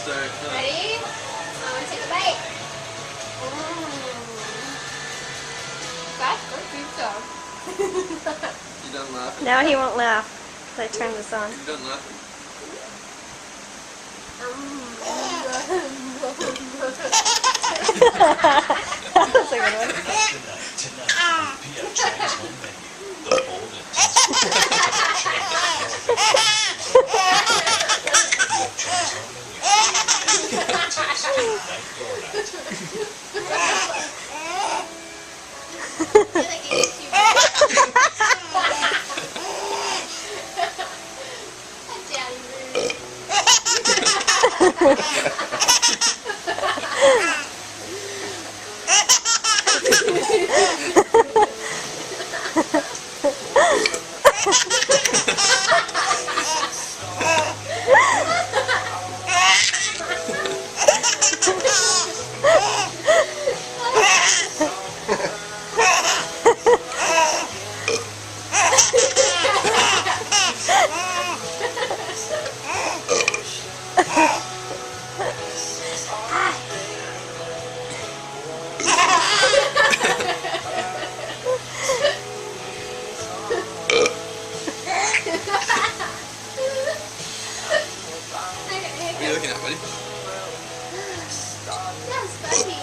start. Ready? I want to take a bite. That's good pizza. You done laughing? Now he won't laugh. So I turned this on. You done laughing? That's a good one. Tonight, PF Chang's home menu. The bold and tasty PF Chang's home menu. What are you looking at, buddy? That's funny.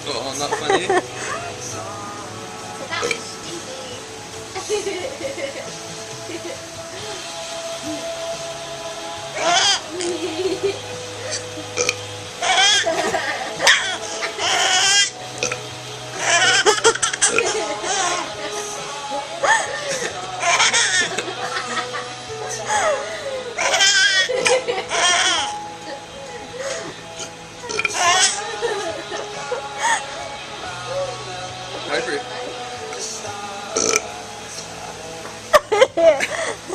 Oh, not funny. That was Piper.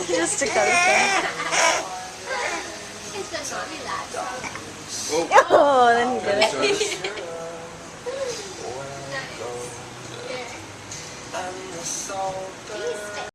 Just to cut it down. It's just not me that. Oh, Oh, then he did it. Nice. Here. Peace.